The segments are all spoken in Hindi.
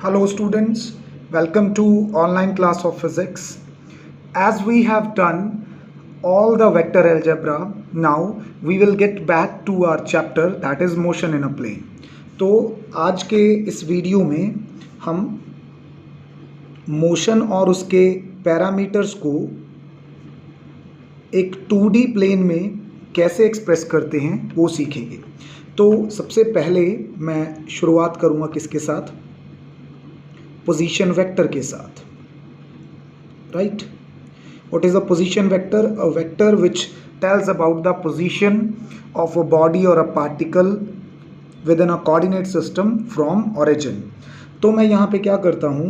Hello students, welcome to online class of physics. As we have done all the vector algebra, now we will get back to our chapter that is motion in a plane. तो आज के इस वीडियो में हम मोशन और उसके पैरामीटर्स को एक 2D प्लेन में कैसे एक्सप्रेस करते हैं वो सीखेंगे। तो सबसे पहले मैं शुरुआत करूँगा किसके साथ, पोजीशन वेक्टर के साथ, right. What is a position vector? A vector which tells about the position of a body और a particle within a coordinate system from origin. तो मैं यहाँ पे क्या करता हूँ,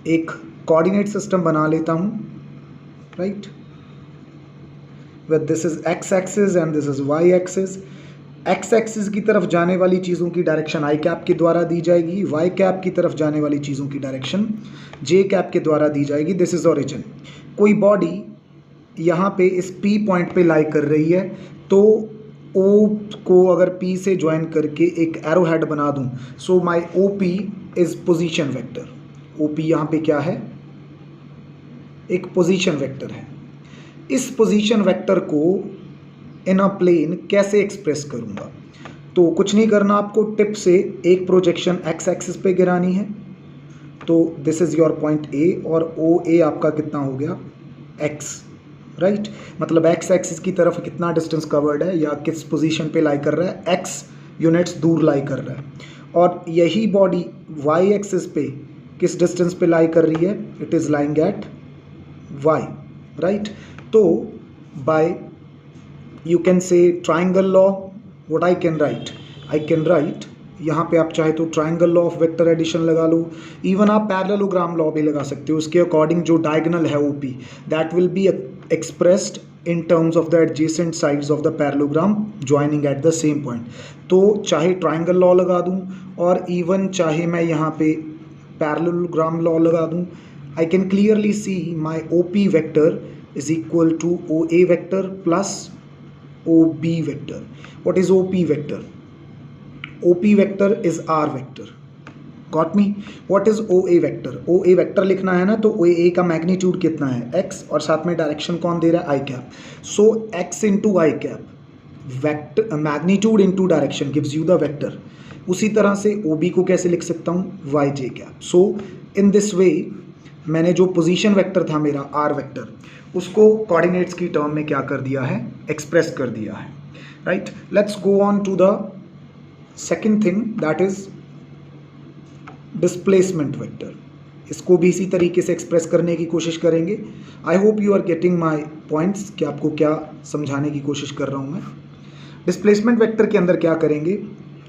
एक कोऑर्डिनेट सिस्टम बना लेता हूँ, right, with this is X axis and this is Y axis. X axis की तरफ जाने वाली चीज़ों की डायरेक्शन आई कैप के द्वारा दी जाएगी, वाई कैप की तरफ जाने वाली चीज़ों की डायरेक्शन जे कैप के द्वारा दी जाएगी। This is origin. कोई बॉडी यहाँ पे इस पी पॉइंट पे लाई कर रही है, तो ओ को अगर पी से ज्वाइन करके एक एरो हेड बना दूँ, so my O P is position vector. O P यहाँ पे क्या है, एक पोजिशन वेक्टर है। इस पोजिशन वेक्टर को इन अ प्लेन कैसे एक्सप्रेस करूँगा? तो कुछ नहीं करना, आपको टिप से एक प्रोजेक्शन एक्स एक्सिस पे गिरानी है। तो this is your point A और ओ ए आपका कितना हो गया, एक्स, राइट। मतलब एक्स एक्सिस की तरफ कितना डिस्टेंस कवर्ड है या किस पोजीशन पे लाई कर रहा है, एक्स यूनिट्स दूर लाई कर रहा है। और यही बॉडी वाई एक्सिस पे किस डिस्टेंस पे लाई कर रही है, it is lying at Y, right. तो by you can say triangle law, what I can write यहाँ पे आप चाहे तो triangle law of vector addition लगा लो, इवन आप पैरेललोग्राम लॉ भी लगा सकते हो। उसके अकॉर्डिंग जो डायगोनल है OP, that will be expressed in terms of the adjacent sides of the parallelogram joining at the same point. तो चाहे ट्राइंगल लॉ लगा दूँ और इवन चाहे मैं यहाँ पे पैरेललोग्राम लॉ लगा दूँ, I can clearly see my O P vector is equal to O A vector plus OB vector. What is OP vector? OP vector is R vector. Got me? What is OA vector? OA vector लिखना है ना, तो OA का मैग्नीट्यूड कितना है, x, और साथ में डायरेक्शन कौन दे रहा है, I cap. So x into I cap, vector magnitude into direction gives you the vector. उसी तरह से OB को कैसे लिख सकता हूँ, Y J cap. So in this way मैंने जो पोजीशन वेक्टर था मेरा आर वेक्टर, उसको कोऑर्डिनेट्स की टर्म में क्या कर दिया है, एक्सप्रेस कर दिया है, right. Let's go on to the second thing, that is displacement vector. इसको भी इसी तरीके से एक्सप्रेस करने की कोशिश करेंगे। I hope you are getting my points, कि आपको क्या समझाने की कोशिश कर रहा हूँ मैं। डिस्प्लेसमेंट वेक्टर के अंदर क्या करेंगे,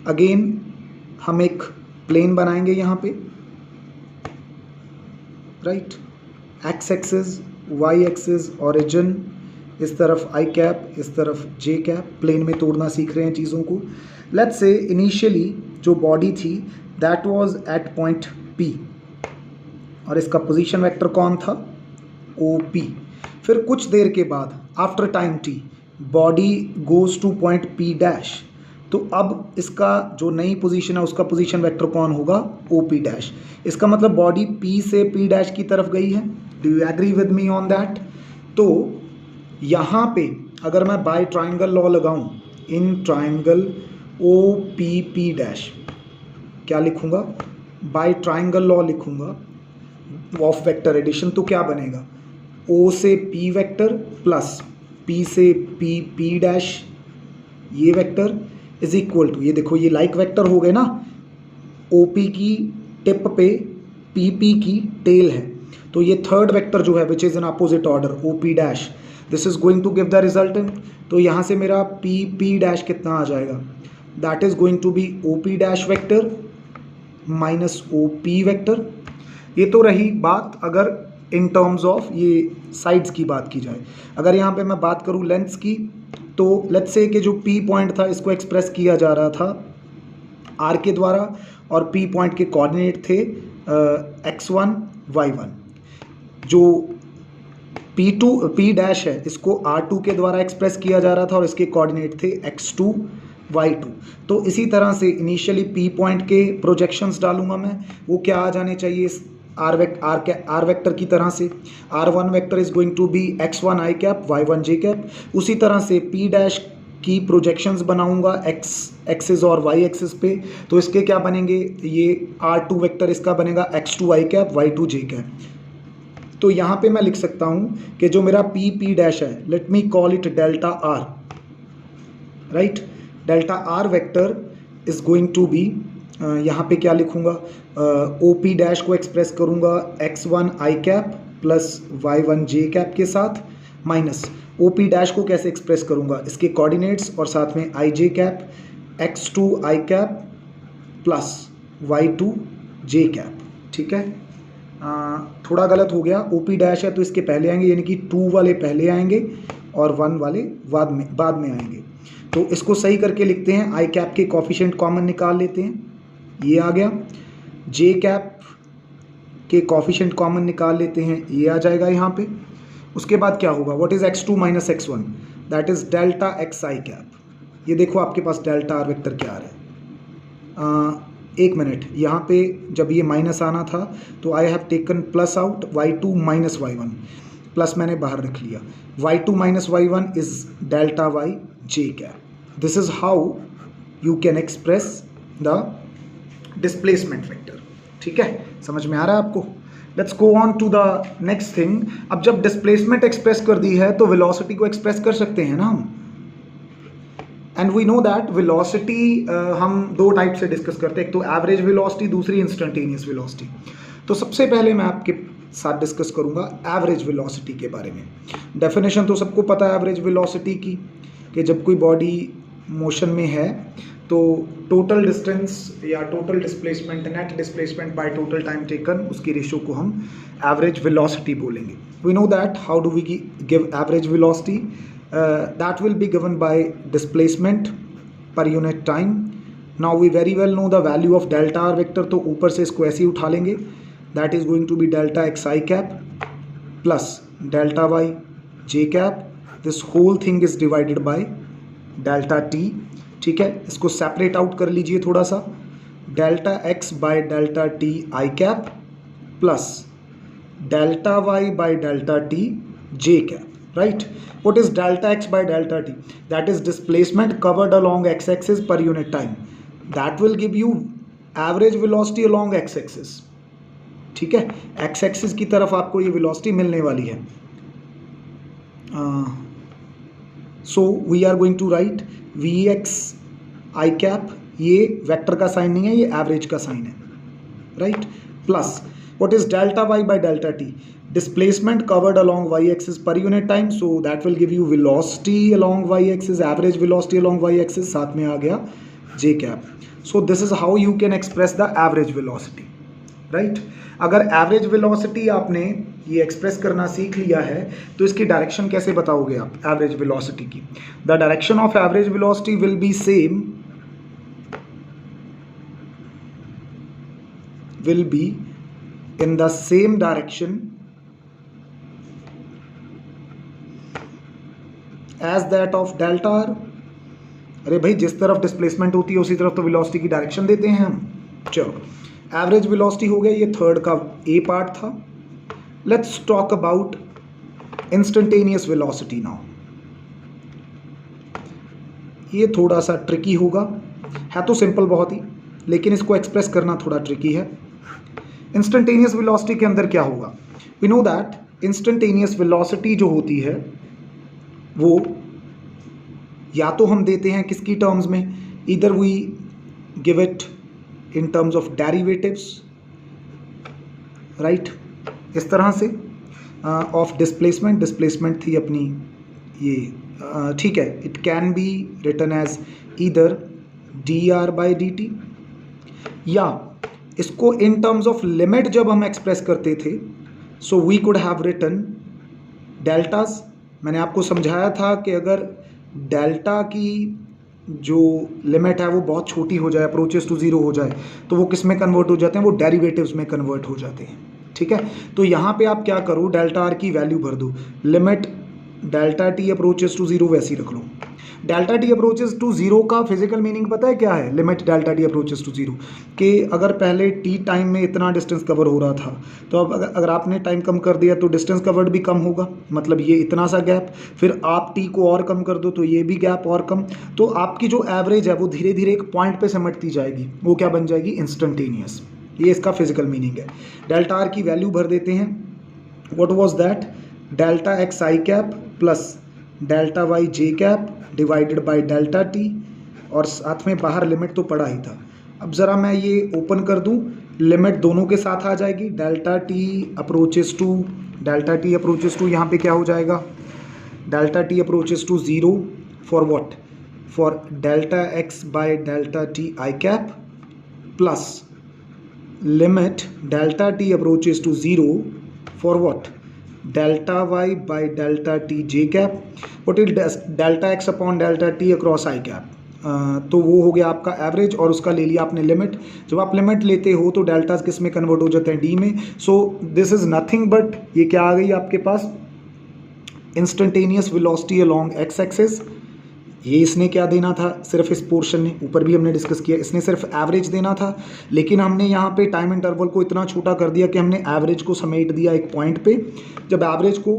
अगेन हम एक प्लेन बनाएंगे यहाँ पे, right, X axis, Y axis, origin, इस तरफ आई कैप, इस तरफ जे कैप। प्लेन में तोड़ना सीख रहे हैं चीज़ों को। लेट्स से इनिशियली जो बॉडी थी that was at point P, और इसका पोजीशन वेक्टर कौन था, ओ पी। फिर कुछ देर के बाद after time T body goes two point P dash, तो अब इसका जो नई पोजीशन है उसका पोजीशन वेक्टर कौन होगा, ओ पी डैश। इसका मतलब बॉडी पी से पी डैश की तरफ गई है। Do you agree with me on that? तो यहाँ पे अगर मैं बाय ट्राइंगल लॉ लगाऊं, in triangle O P P dash, क्या लिखूंगा, बाय ट्राइंगल लॉ लिखूंगा ऑफ वेक्टर एडिशन, तो क्या बनेगा, ओ से पी वेक्टर प्लस पी से पी पी डैश, ये वेक्टर इज इक्वल टू, ये देखो ये लाइक वेक्टर हो गए ना, ओ पी की टिप पे पी पी की टेल है, तो ये थर्ड वेक्टर जो है which is in opposite order, O P dash, this is going to give the resultant. तो यहाँ से मेरा पी पी डैश कितना आ जाएगा, that is going to be O P dash vector minus O P vector. ये तो रही बात अगर इन टर्म्स ऑफ ये साइड्स की बात की जाए। अगर यहाँ पे मैं बात करूँ लेंथ्स की, तो लेट्स से कि जो पी पॉइंट था इसको एक्सप्रेस किया जा रहा था आर के द्वारा, और पी पॉइंट के कोऑर्डिनेट थे x1 y1। जो P2 P डैश है इसको R2 के द्वारा एक्सप्रेस किया जा रहा था और इसके कोऑर्डिनेट थे x2 y2। तो इसी तरह से इनिशियली p पॉइंट के प्रोजेक्शंस डालूंगा मैं, वो क्या आ जाने चाहिए इस r वेक्टर की तरह से। r1 vector is going to be x1 i cap y1 j cap. उसी तरह से p डैश की प्रोजेक्शंस बनाऊंगा x एक्सिस और y एक्सिस पे, तो इसके क्या बनेंगे, ये r2 वेक्टर इसका बनेगा x2 i cap y2 j cap. तो यहाँ पे मैं लिख सकता हूँ कि जो मेरा p डैश है, let me call it delta r, right. Delta r vector is going to be, यहाँ पे क्या लिखूंगा, OP डैश को एक्सप्रेस करूंगा x1 i cap plus y1 j cap के साथ, माइनस OP डैश को कैसे एक्सप्रेस करूंगा, इसके कोऑर्डिनेट्स और साथ में i j cap x2 i cap plus y2 j cap. ठीक है, थोड़ा गलत हो गया, OP डैश है तो इसके पहले आएंगे, यानी कि 2 वाले पहले आएंगे और 1 वाले बाद में आएंगे। तो इसको सही करके लिखते हैं, आई कैप के कॉफिशिएंट कॉमन निकाल लेते हैं, ये आ गया। जे कैप के कॉफिशिएंट कॉमन निकाल लेते हैं, ये आ जाएगा यहाँ पे। उसके बाद क्या होगा, what is x2 minus x1, that is delta x I cap. ये देखो आपके पास डेल्टा आर वेक्टर क्या आ रहा है, एक मिनट, यहाँ पे जब ये माइनस आना था तो I have taken plus out, y2 minus y1, plus मैंने बाहर रख लिया, y2 minus y1 is delta y j cap. This is how you can express the displacement vector. ठीक है, समझ में आ रहा है आपको। Let's go on to the next thing. अब जब डिस्प्लेसमेंट एक्सप्रेस कर दी है तो वेलोसिटी को एक्सप्रेस कर सकते हैं ना हम, and we know that velocity हम दो टाइप से डिस्कस करते हैं, एक तो एवरेज वेलोसिटी, दूसरी इंस्टेंटेनियस वेलोसिटी। तो सबसे पहले मैं आपके साथ डिस्कस करूंगा एवरेज वेलोसिटी के बारे में। डेफिनेशन तो सबको पता है एवरेज वेलोसिटी की, कि जब कोई बॉडी मोशन में है तो टोटल डिस्टेंस या total displacement, net displacement by total time taken, उसकी रेशियो को हम एवरेज वेलोसिटी बोलेंगे। We know that how do we give average velocity, that will be given by displacement per unit time. Now we very well know the value of delta r vector, तो ऊपर से इसको ऐसे ही उठा लेंगे, that is going to be delta x I cap plus delta y j cap, this whole thing is divided by delta t। ठीक है, इसको सेपरेट आउट कर लीजिए थोड़ा सा, delta x by delta t I cap plus delta y by delta t j cap, right? What is delta x by delta t? That is displacement covered along x-axis per unit time. That will give you average velocity along x-axis. ठीक है, x-axis की तरफ आपको ये velocity मिलने वाली है। So we are going to write vx I cap, ये वेक्टर का साइन नहीं है, ये एवरेज का साइन है, right. Plus what is delta y by delta t? Displacement covered along y-axis per unit time, so that will give you velocity along y-axis, average velocity along y-axis, साथ में आ गया j cap. So this is how you can express the average velocity, right? अगर एवरेज वेलोसिटी आपने ये एक्सप्रेस करना सीख लिया है तो इसकी डायरेक्शन कैसे बताओगे आप एवरेज वेलोसिटी की? The direction of average velocity will be same, will be in the same direction as that of delta r। अरे भाई, जिस तरफ डिस्प्लेसमेंट होती है उसी तरफ तो वेलोसिटी की डायरेक्शन देते हैं हम। चलो, एवरेज वेलोसिटी हो गया, ये थर्ड का ए पार्ट था। Let's talk about instantaneous velocity now. ये थोड़ा सा ट्रिकी होगा, है तो सिंपल बहुत ही, लेकिन इसको एक्सप्रेस करना थोड़ा ट्रिकी है। इंस्टेंटेनियस वेलोसिटी के अंदर क्या होगा? We know that instantaneous velocity जो होती है वो या तो हम देते हैं किसकी टर्म्स में, इधर we give it in terms of derivatives, right, इस तरह से ऑफ डिस्प्लेसमेंट। डिस्प्लेसमेंट थी अपनी ये, ठीक है, it can be written as either dr by dt, या इसको इन टर्म्स ऑफ लिमिट जब हम एक्सप्रेस करते थे so we could have written deltas. मैंने आपको समझाया था कि अगर डेल्टा की जो लिमिट है वो बहुत छोटी हो जाए, अप्रोचेस टू ज़ीरो हो जाए, तो वो किस में कन्वर्ट हो जाते हैं, वो डेरिवेटिव्स में कन्वर्ट हो जाते हैं। ठीक है, तो यहाँ पे आप क्या करो, डेल्टा आर की वैल्यू भर दो, limit delta T approaches to zero वैसी रख लो। Delta T approaches to zero का फिजिकल मीनिंग पता है क्या है? Limit delta T approaches to zero कि अगर पहले टी टाइम में इतना डिस्टेंस कवर हो रहा था, तो अब अगर आपने टाइम कम कर दिया तो डिस्टेंस कवर्ड भी कम होगा, मतलब ये इतना सा गैप, फिर आप टी को और कम कर दो तो ये भी गैप और कम, तो आपकी जो एवरेज है वो धीरे धीरे एक पॉइंट पे सिमटती जाएगी, वो क्या बन जाएगी? इंस्टेंटेनियस। ये इसका फिजिकल मीनिंग है। डेल्टा आर की वैल्यू भर देते हैं। What was that? Delta X i cap plus delta Y J cap divided by delta T, और साथ में बाहर लिमिट तो पड़ा ही था। अब ज़रा मैं ये ओपन कर दूं, लिमिट दोनों के साथ आ जाएगी। डेल्टा टी अप्रोचेस टू यहाँ पे क्या हो जाएगा? Delta T approaches to zero for what? For delta X by delta T i cap plus limit delta T approaches to zero for what? Delta Y by delta T j cap, what is delta X upon delta T across i cap. तो वो हो गया आपका एवरेज, और उसका ले लिया आपने लिमिट। जब आप लिमिट लेते हो तो डेल्टाज किस में कन्वर्ट हो जाते हैं? डी में। So this is nothing but, ये क्या आ गई आपके पास? Instantaneous velocity along x axis. ये इसने क्या देना था? सिर्फ इस पोर्शन ने, ऊपर भी हमने डिस्कस किया, इसने सिर्फ एवरेज देना था, लेकिन हमने यहाँ पे टाइम इंटरवल को इतना छोटा कर दिया कि हमने एवरेज को समेट दिया एक पॉइंट पे। जब एवरेज को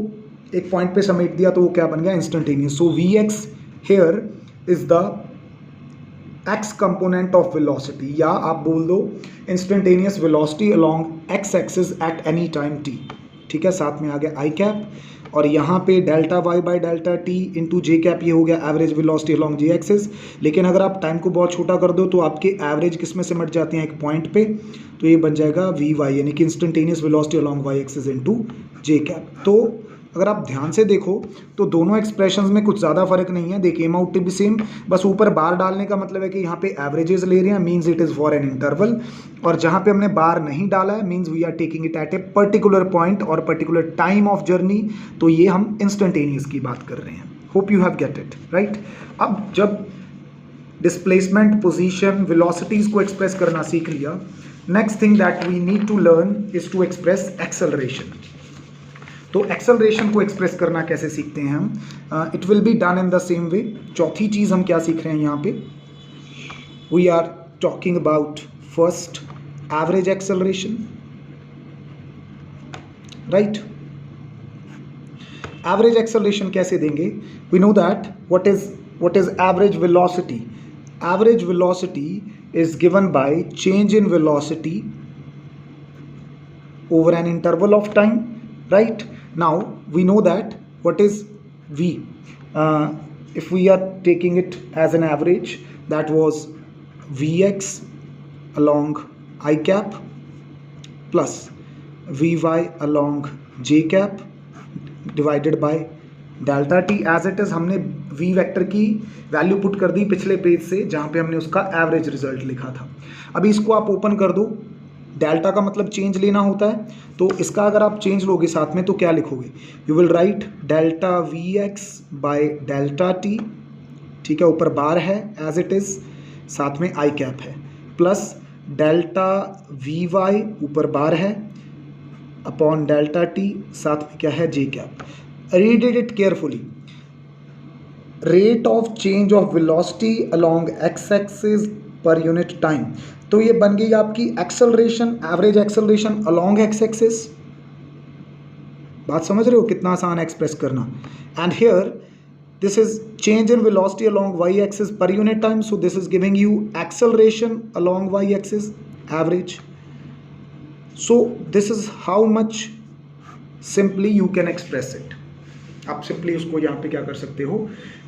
एक पॉइंट पे समेट दिया तो वो क्या बन गया? Instantaneous. So V X here is the X component of velocity, या आप बोल दो instantaneous velocity along x axis at any time T. ठीक है, साथ में आ गया आई कैप, और यहाँ पे delta Y by delta T into j cap, ये हो गया average velocity along j axis. लेकिन अगर आप टाइम को बहुत छोटा कर दो तो आपके एवरेज किस में सिमट जाते हैं? एक पॉइंट पे, तो ये बन जाएगा वी वाई, यानी कि instantaneous velocity along y axis into j cap. तो अगर आप ध्यान से देखो तो दोनों एक्सप्रेशंस में कुछ ज़्यादा फर्क नहीं है, they came out to be same. बस ऊपर बार डालने का मतलब है कि यहाँ पे एवरेजेस ले रहे हैं, means it is for an interval, और जहाँ पे हमने बार नहीं डाला है means we are taking it at a particular point और पर्टिकुलर टाइम ऑफ जर्नी, तो ये हम इंस्टेंटेनियस की बात कर रहे हैं। Hope you have get it right. अब जब डिस्प्लेसमेंट, पोजीशन, वेलोसिटीज़ को एक्सप्रेस करना सीख लिया, next thing that we need to learn is to express acceleration. तो एक्सेलरेशन को एक्सप्रेस करना कैसे सीखते हैं हम? It will be done in the same way. चौथी चीज़ हम क्या सीख रहे हैं यहाँ पे? We are talking about first average acceleration, right. Average acceleration कैसे देंगे? We know that what is average velocity? Average velocity is given by change in velocity over an interval of time, right? Now we know that what is v. If we are taking it as an average, that was vx along I cap plus vy along j cap divided by delta T as it is. हमने वी वेक्टर की वैल्यू पुट कर दी पिछले पेज से, जहाँ पे हमने उसका एवरेज रिजल्ट लिखा था। अभी इसको आप ओपन कर दो, डेल्टा का मतलब चेंज लेना होता है, तो इसका अगर आप चेंज लोगे साथ में तो क्या लिखोगे? You will write delta v x by delta T, ठीक है, ऊपर बार है एज इट इज़, साथ में आई कैप है, प्लस डेल्टा वी वाई ऊपर बार है अपॉन डेल्टा टी, साथ में क्या है? जे cap. Read it carefully. Rate of change of velocity along x-axis per unit time. तो ये बन गई आपकी acceleration, average acceleration along x-axis। बात समझ रहे हो कितना आसान एक्सप्रेस करना? And here this is change in velocity along y-axis per unit time. So this is giving you acceleration along y-axis, average. So this is how much simply you can express it. आप सिंपली उसको यहाँ पे क्या कर सकते हो?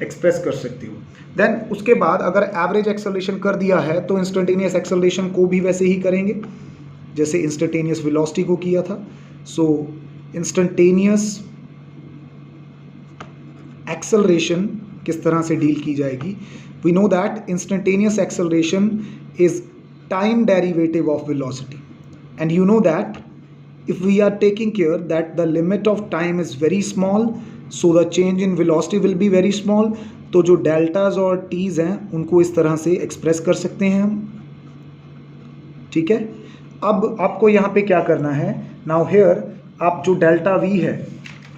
एक्सप्रेस कर सकते हो। देन उसके बाद अगर एवरेज एक्सेलरेशन कर दिया है तो इंस्टेंटेनियस एक्सेलरेशन को भी वैसे ही करेंगे जैसे इंस्टेंटेनियस वेलोसिटी को किया था। सो इंस्टेंटेनियस एक्सेलरेशन किस तरह से डील की जाएगी? We know that instantaneous acceleration is time derivative of velocity, and you know that if we are taking care that the limit of time is very small, so the change in velocity will be very small, तो जो डेल्टाज और टीज हैं उनको इस तरह से एक्सप्रेस कर सकते हैं हम, ठीक है। अब आपको यहाँ पे क्या करना है? नाउ हेयर आप जो डेल्टा वी है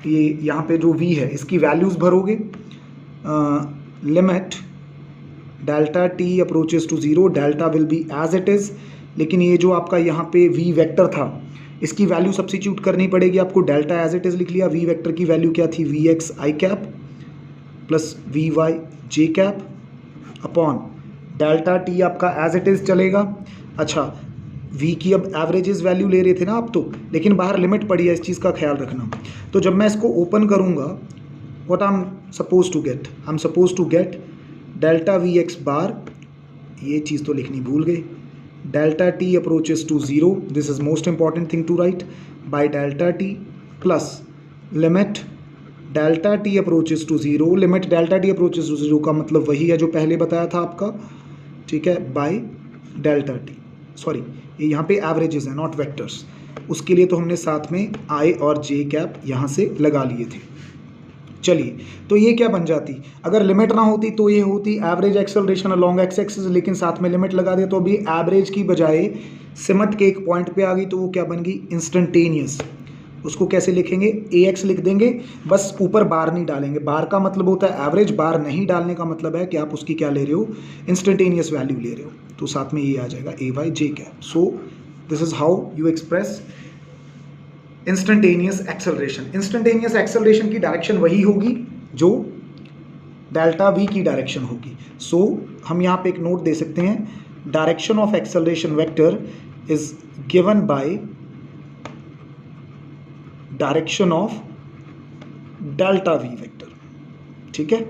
ये यहाँ पे जो v है इसकी वैल्यूज़ भरोगे, limit delta T approaches to 0, delta will be as it is, लेकिन ये जो आपका यहाँ पे v वेक्टर था इसकी वैल्यू सब्स्टिट्यूट करनी पड़ेगी आपको। डेल्टा एज इट इज़ लिख लिया, v वेक्टर की वैल्यू क्या थी, V X i cap plus V Y J cap upon delta T आपका एज इट इज़ चलेगा। अच्छा, v की अब एवरेजेस वैल्यू ले रहे थे ना आप तो, लेकिन बाहर लिमिट पड़ी है, इस चीज़ का ख्याल रखना। तो जब मैं इसको ओपन करूँगा, what I am suppose to get, I am suppose to get delta v x bar, ये चीज़ तो लिखनी भूल गई, delta T approaches to 0, this is most important thing to write, by delta t plus limit delta T approaches to 0, limit delta T approaches to 0 का मतलब वही है जो पहले बताया था आपका, ठीक है, बाय डेल्टा टी, सॉरी ये यहाँ पे एवरेजेस हैं नॉट वेक्टर्स, उसके लिए तो हमने साथ में आई और जे कैप यहाँ से लगा लिए थे। चलिए, तो ये क्या बन जाती, अगर लिमिट ना होती तो ये होती average acceleration along x axis, लेकिन साथ में लिमिट लगा दे तो अभी एवरेज की बजाय सिमट के एक पॉइंट पे आ गई, तो वो क्या बन गई, इंस्टेंटेनियस। उसको कैसे लिखेंगे, ए एक्स लिख देंगे, बस ऊपर बार नहीं डालेंगे, बार का मतलब होता है एवरेज, बार नहीं डालने का मतलब है कि आप उसकी क्या ले रहे हो, इंस्टेंटेनियस वैल्यू ले रहे हो, तो साथ में ये आ जाएगा a y J cap. So this is how you express instantaneous acceleration. Instantaneous acceleration की डायरेक्शन वही होगी जो डेल्टा वी की डायरेक्शन होगी। सो हम यहाँ पे एक नोट दे सकते हैं, direction of acceleration vector is given by direction of delta V vector. ठीक है,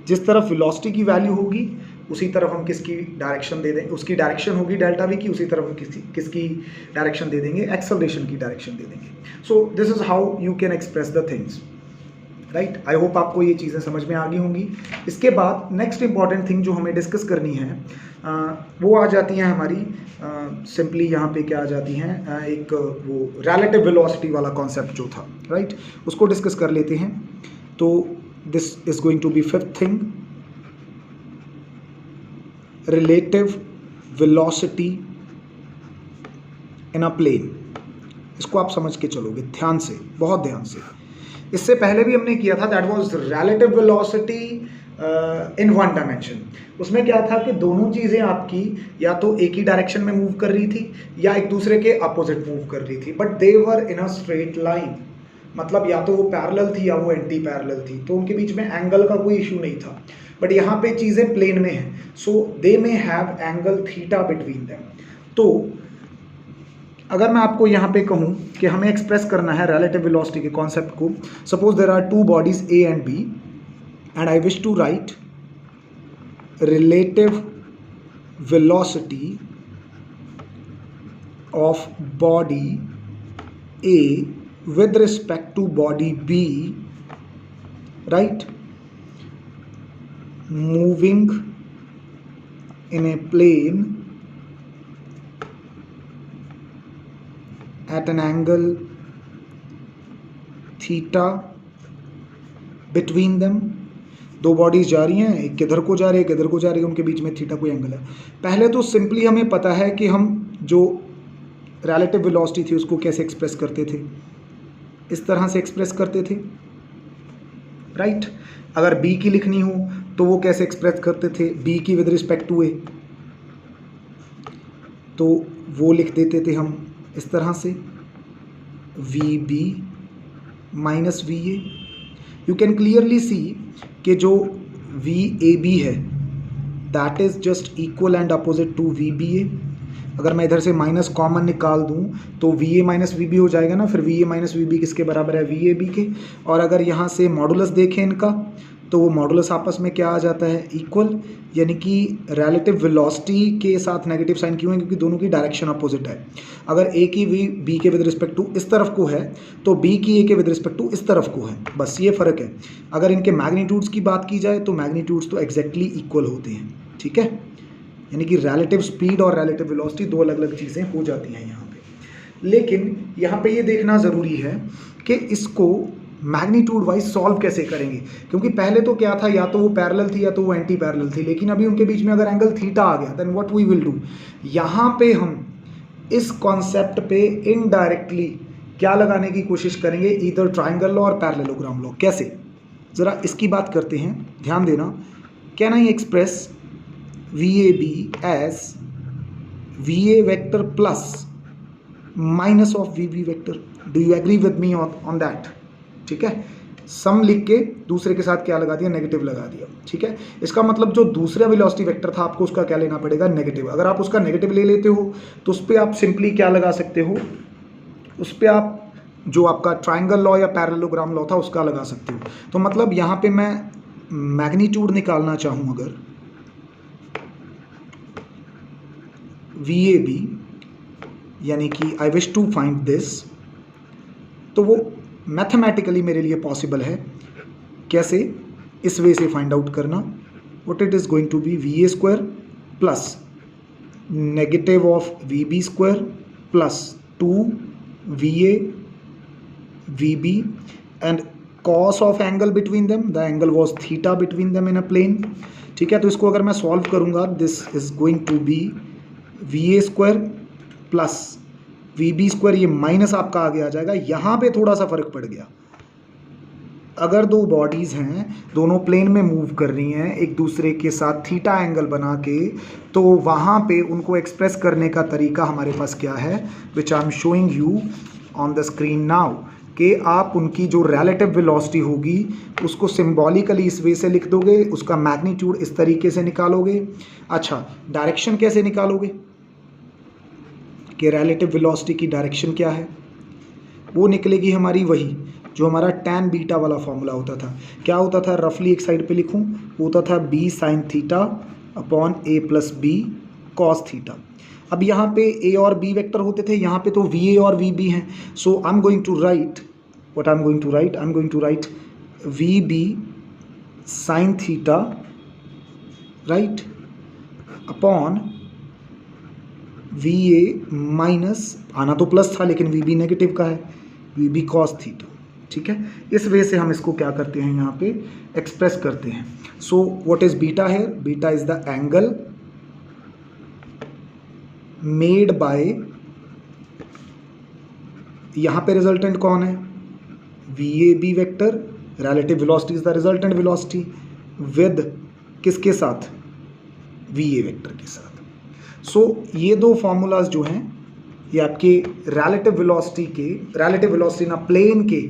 जिस तरफ वेलोसिटी की वैल्यू होगी उसी तरफ हम किसकी डायरेक्शन दे देंगे, उसकी डायरेक्शन होगी डेल्टा वी की, उसी तरफ हम किसकी डायरेक्शन दे देंगे, एक्सेलरेशन की डायरेक्शन दे देंगे। सो this is how you can express the things, right. I hope आपको ये चीज़ें समझ में आ गई होंगी। इसके बाद नेक्स्ट इंपॉर्टेंट थिंग जो हमें डिस्कस करनी है वो आ जाती हैं हमारी सिंपली यहाँ पे क्या आ जाती हैं, एक वो रिलेटिव वेलोसिटी वाला कॉन्सेप्ट जो था, राइट, उसको डिस्कस कर लेते हैं। तो this is going to be fifth thing, relative velocity in a plane. इसको आप समझ के चलोगे ध्यान से, बहुत ध्यान से। इससे पहले भी हमने किया था, that was relative velocity in one dimension. उसमें क्या था कि दोनों चीज़ें आपकी या तो एक ही डायरेक्शन में मूव कर रही थी या एक दूसरे के अपोजिट मूव कर रही थी, but they were in a straight line, मतलब या तो वो पैरेलल थी या वो एंटी पैरेलल थी, तो उनके बीच में एंगल का कोई इशू नहीं था। बट यहाँ पे चीज़ें प्लेन में हैं, so they may have angle theta between them. तो अगर मैं आपको यहाँ पे कहूँ कि हमें एक्सप्रेस करना है रिलेटिव वेलोसिटी के कॉन्सेप्ट को, suppose there are two bodies A and B and I wish to write relative velocity of body A with respect to body B, right, moving in a plane at an angle theta between them। दो बॉडीज जा रही हैं, एक किधर को जा रही है, किधर को जा रही है, उनके बीच में थीटा कोई एंगल है। पहले तो सिंपली हमें पता है कि हम जो रिलेटिव वेलोसिटी थी उसको कैसे एक्सप्रेस करते थे, इस तरह से एक्सप्रेस करते थे, राइट। अगर b की लिखनी हो तो वो कैसे एक्सप्रेस करते थे, b की विद रिस्पेक्ट टू a, तो वो लिख देते थे हम इस तरह से vb minus va। You can clearly see कि जो vab है that is just equal and opposite to vba। अगर मैं इधर से माइनस कॉमन निकाल दूं तो va माइनस वी बी हो जाएगा ना, फिर va माइनस वी बी किसके बराबर है, VAB के। और अगर यहाँ से मॉडुलस देखें इनका तो वो मॉडुलस आपस में क्या आ जाता है, इक्वल, यानी कि रिलेटिव वेलोसिटी के साथ नेगेटिव साइन क्यों है, क्योंकि दोनों की डायरेक्शन अपोजिट है। अगर a की v b के विद रिस्पेक्ट टू इस तरफ को है तो b की a के विद रिस्पेक्ट टू इस तरफ को है, बस ये फ़र्क है। अगर इनके मैग्नीट्यूड्स की बात की जाए तो मैग्नीट्यूड्स तो एग्जैक्टली इक्वल होते हैं, ठीक है, यानी कि रिलेटिव स्पीड और रिलेटिव वेलोसिटी दो अलग अलग चीज़ें हो जाती हैं यहाँ पे। लेकिन यहाँ पे ये देखना ज़रूरी है कि इसको मैग्नीट्यूड वाइज सॉल्व कैसे करेंगे, क्योंकि पहले तो क्या था, या तो वो पैरेलल थी या तो वो एंटी पैरेलल थी, लेकिन अभी उनके बीच में अगर एंगल थीटा आ गया then what we will do, यहाँ पे हम इस कॉन्सेप्ट पे इनडायरेक्टली क्या लगाने की कोशिश करेंगे, ईदर ट्राइंगल लॉ और पैरेललोग्राम लॉ। कैसे, ज़रा इसकी बात करते हैं, ध्यान देना। Can I express VAB as VA vector plus minus of VB vector? Do you agree with me on that? ठीक है, सम लिख के दूसरे के साथ क्या लगा दिया, नेगेटिव लगा दिया। ठीक है, इसका मतलब जो दूसरा वेलोसिटी वेक्टर था आपको उसका क्या लेना पड़ेगा, नेगेटिव। अगर आप उसका नेगेटिव ले लेते हो तो उस पर आप सिंपली क्या लगा सकते हो, उस पर आप जो आपका ट्राइंगल लॉ या पैरेललोग्राम लॉ था उसका लगा सकते हो। तो मतलब यहाँ पे मैं मैग्नीट्यूड निकालना चाहूँ अगर VAB, यानी कि I wish to find this, तो वो मैथमेटिकली मेरे लिए पॉसिबल है। कैसे, इस वे से फाइंड आउट करना, what it is going to be VA square plus negative of VB square plus 2 VA VB and cos of angle between them, the angle was theta between them in a plane. ठीक है, तो इसको अगर मैं सॉल्व करूंगा, this is going to be VA square plus VB square, ये माइनस आपका आगे आ जाएगा। यहाँ पे थोड़ा सा फर्क पड़ गया, अगर दो बॉडीज़ हैं, दोनों प्लेन में मूव कर रही हैं एक दूसरे के साथ थीटा एंगल बना के, तो वहाँ पे उनको एक्सप्रेस करने का तरीका हमारे पास क्या है, which I am showing you on the screen now, कि आप उनकी जो रिलेटिव वेलोसिटी होगी उसको सिंबॉलिकली इस वे से लिख दोगे, उसका मैग्नीट्यूड इस तरीके से निकालोगे। अच्छा, डायरेक्शन कैसे निकालोगे, कि रिलेटिव वेलोसिटी की डायरेक्शन क्या है, वो निकलेगी हमारी वही जो हमारा tan बीटा वाला फॉर्मूला होता था। क्या होता था, रफली एक साइड पे लिखूं, होता था B sin theta upon A plus B cos theta. अब यहाँ पे A और B वेक्टर होते थे, यहाँ पे तो VA और VB हैं। So I am going to write, what I am going to write, I am going to write VB sin theta, right, upon VA minus, आना तो प्लस था लेकिन VB नेगेटिव का है, VB cos थीटा। ठीक है, इस वे से हम इसको क्या करते हैं, यहाँ पे एक्सप्रेस करते हैं। सो व्हाट इज बीटा है, beta is the angle made by, यहाँ पे रिजल्टेंट कौन है, VAB vector, relative velocity is the resultant velocity, with किसके साथ, VA वेक्टर के साथ। सो ये दो फॉर्मूलाज जो हैं ये आपके रिलेटिव वेलोसिटी ना प्लेन के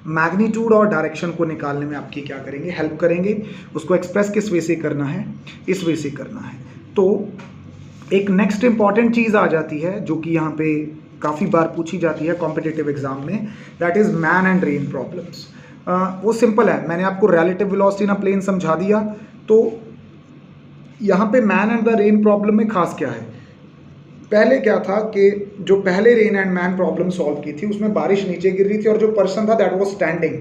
मैग्नीट्यूड और डायरेक्शन को निकालने में आपकी क्या करेंगे, हेल्प करेंगे। उसको एक्सप्रेस किस वे से करना है, इस वे से करना है। तो एक नेक्स्ट इंपॉर्टेंट चीज़ आ जाती है जो कि यहाँ पे काफ़ी बार पूछी जाती है कॉम्पिटिटिव एग्जाम में, that is man and rain problems. वो सिंपल है, मैंने आपको रिलेटिव वेलोसिटी ना प्लेन समझा दिया। तो यहाँ पे man and the rain problem में खास क्या है, पहले क्या था कि जो पहले rain and man problem solve की थी उसमें बारिश नीचे गिर रही थी और जो पर्सन था दैट वाज स्टैंडिंग।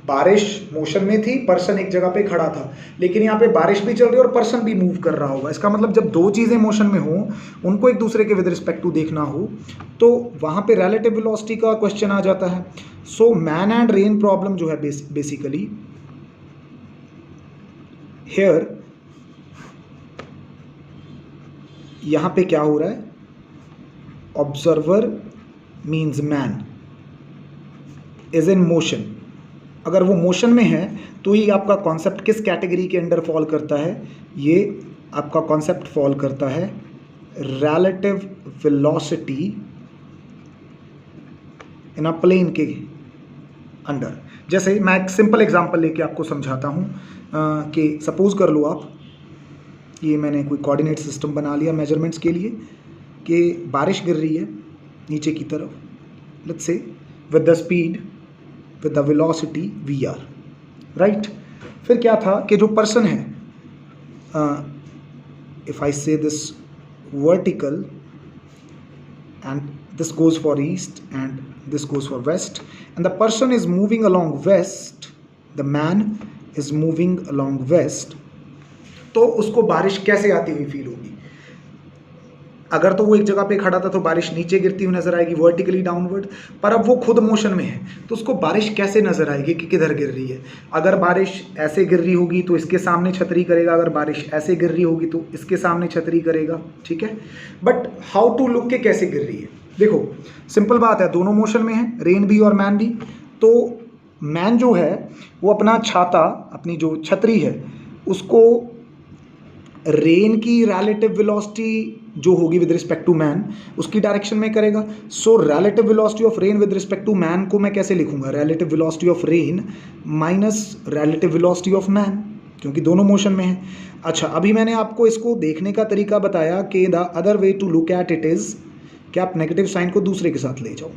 बारिश मोशन में थी, पर्सन एक जगह पे खड़ा था, लेकिन यहाँ पे बारिश भी चल रही है और पर्सन भी मूव कर रहा होगा। इसका मतलब जब दो चीज़ें मोशन में हो, उनको एक दूसरे के विद रिस्पेक्ट टू देखना हो, तो वहाँ पे रिलेटिव वेलोसिटी का क्वेश्चन आ जाता है। So man and rain problem जो है बेसिकली हियर, यहाँ पे क्या हो रहा है, observer means man is in motion. अगर वो मोशन में है तो ये आपका कॉन्सेप्ट किस कैटेगरी के अंडर फॉल करता है, ये आपका कॉन्सेप्ट फॉल करता है relative velocity in a plane के अंडर। जैसे मैं एक सिंपल एग्जांपल लेके आपको समझाता हूँ कि सपोज कर लो आप, ये मैंने कोई कोऑर्डिनेट सिस्टम बना लिया मेजरमेंट्स के लिए कि बारिश गिर रही है नीचे की तरफ, let's say with the speed, with the velocity VR, right. फिर क्या था कि जो पर्सन है, if I say this vertical and this goes for east and this goes for west and the person is moving along west, the man is moving along west, तो उसको बारिश कैसे आती हुई फील होगी। अगर तो वो एक जगह पे खड़ा था तो बारिश नीचे गिरती हुई नजर आएगी, वर्टिकली डाउनवर्ड, पर अब वो खुद मोशन में है तो उसको बारिश कैसे नजर आएगी कि किधर गिर रही है। अगर बारिश ऐसे गिर रही होगी तो इसके सामने छतरी करेगा, अगर बारिश ऐसे गिर रही होगी तो इसके सामने छतरी करेगा, ठीक है। बट हाउ टू लुक के कैसे गिर रही है, देखो सिंपल बात है, दोनों मोशन में है, रेन भी और मैन भी। तो मैन जो है वो अपना छाता, अपनी जो छतरी है उसको रेन की रिलेटिव वेलोसिटी जो होगी विद रिस्पेक्ट टू मैन उसकी डायरेक्शन में करेगा। So relative velocity of rain with respect to man को मैं कैसे लिखूंगा, relative velocity of rain minus relative velocity of man, क्योंकि दोनों मोशन में है। अच्छा, अभी मैंने आपको इसको देखने का तरीका बताया कि the other way to look at it is कि आप नेगेटिव साइन को दूसरे के साथ ले जाओ।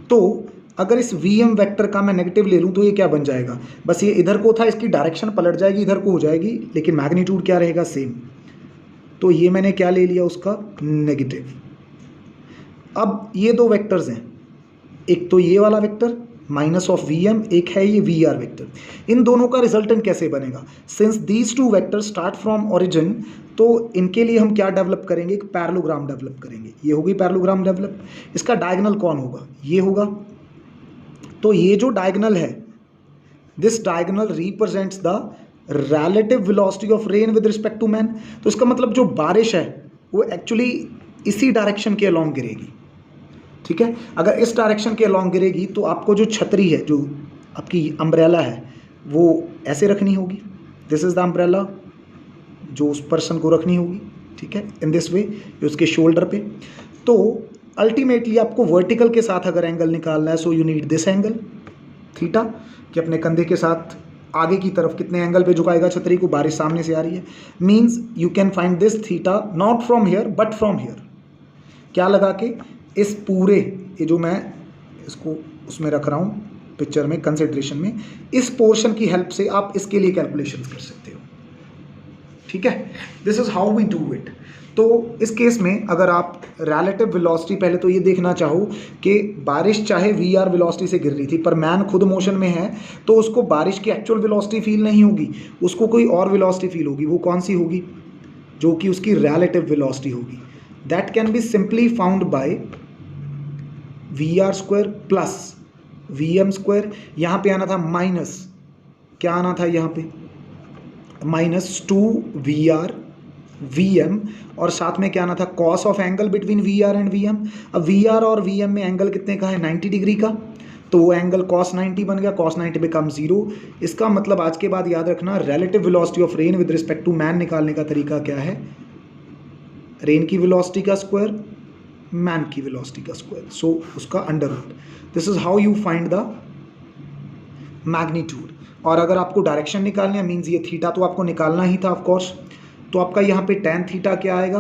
तो अगर इस वी एम वैक्टर का मैं नेगेटिव ले लूँ तो ये क्या बन जाएगा, बस ये इधर को था, इसकी डायरेक्शन पलट जाएगी, इधर को हो जाएगी, लेकिन मैग्नीट्यूड क्या रहेगा, सेम। तो ये मैंने क्या ले लिया, उसका नेगेटिव। अब ये दो वेक्टर्स हैं, एक तो ये वाला vector minus of V M, एक है ये वी आर वेक्टर। इन दोनों का रिजल्टेंट कैसे बनेगा, since these two vector start from origin, तो इनके लिए हम क्या डेवलप करेंगे, एक पैरेललोग्राम डेवलप करेंगे। ये होगी पैरेललोग्राम डेवलप। इसका डायगोनल कौन होगा, ये होगा। तो ये जो डायगोनल है, this diagonal represents the relative velocity of rain with respect to man. तो इसका मतलब जो बारिश है वो एक्चुअली इसी डायरेक्शन के अलॉन्ग गिरेगी, ठीक है। अगर इस डायरेक्शन के अलॉन्ग गिरेगी तो आपको जो छतरी है, जो आपकी अम्ब्रेला है, वो ऐसे रखनी होगी। दिस इज द अम्ब्रेला जो उस पर्सन को रखनी होगी, ठीक है, इन दिस वे, उसके शोल्डर पे। तो अल्टीमेटली आपको वर्टिकल के साथ अगर एंगल निकालना है, so you need this angle theta, कि अपने कंधे के साथ आगे की तरफ कितने एंगल पे झुकाएगा छतरी को, बारिश सामने से आ रही है, means you can find this theta naught from here but from here. क्या लगा के इस पूरे, ये जो मैं इसको उसमें रख रहा हूँ पिक्चर में, कंसिडरेशन में, इस पोर्शन की हेल्प से आप इसके लिए कैलकुलेशन कर सकते हो, ठीक है। This is how we do it. तो इस केस में अगर आप रिलेटिव वेलोसिटी, पहले तो ये देखना चाहो कि बारिश चाहे वी आर वेलोसिटी से गिर रही थी, पर मैन खुद मोशन में है, तो उसको बारिश की एक्चुअल वेलोसिटी फील नहीं होगी, उसको कोई और वेलोसिटी फील होगी। वो कौन सी होगी, जो कि उसकी रिलेटिव वेलोसिटी होगी। That can be simply found by V R square plus V M square. यहाँ पे आना था माइनस, क्या आना था यहाँ पे, माइनस 2 VM, और साथ में क्या आना था, cos of angle between VR and VM। अब VR और VM में एंगल कितने का है, 90 डिग्री का, तो वो एंगल cos 90 बन गया, cos 90 बिकम 0। इसका मतलब आज के बाद याद रखना, relative velocity of rain with respect to man निकालने का तरीका क्या है, रेन की वेलोसिटी का स्क्वायर मैन की वेलोसिटी का स्क्वायर, सो उसका under root. This is how you find the magnitude. और अगर आपको डायरेक्शन निकालनी है, मीन्स ये थीटा तो आपको निकालना ही था ऑफकोर्स, तो आपका यहाँ पे tan थीटा क्या आएगा,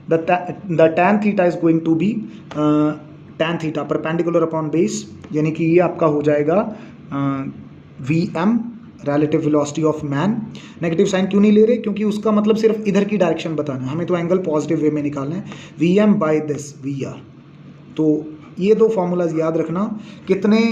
the tan theta is going to be tan theta perpendicular upon base, यानी कि ये आपका हो जाएगा VM relative velocity of man. Negative sign क्यों नहीं ले रहे, क्योंकि उसका मतलब सिर्फ इधर की डायरेक्शन बताना है, हमें तो एंगल पॉजिटिव वे में निकालना है, VM बाय दिस VR। तो ये दो फॉर्मूलाज याद रखना, कितने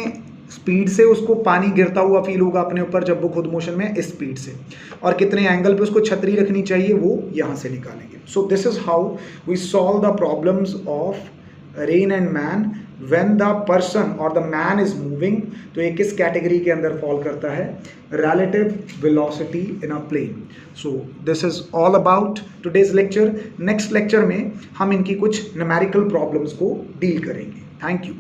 स्पीड से उसको पानी गिरता हुआ फील होगा अपने ऊपर जब वो खुद मोशन में इस स्पीड से, और कितने एंगल पे उसको छतरी रखनी चाहिए वो यहाँ से निकालेंगे। So this is how we solve the problems of rain and man when the person और द मैन इज मूविंग। तो ये किस कैटेगरी के अंदर फॉल करता है, relative velocity in a plane. So this is all about today's lecture. Next lecture में हम इनकी कुछ न्यूमेरिकल प्रॉब्लम्स को डील करेंगे। Thank you.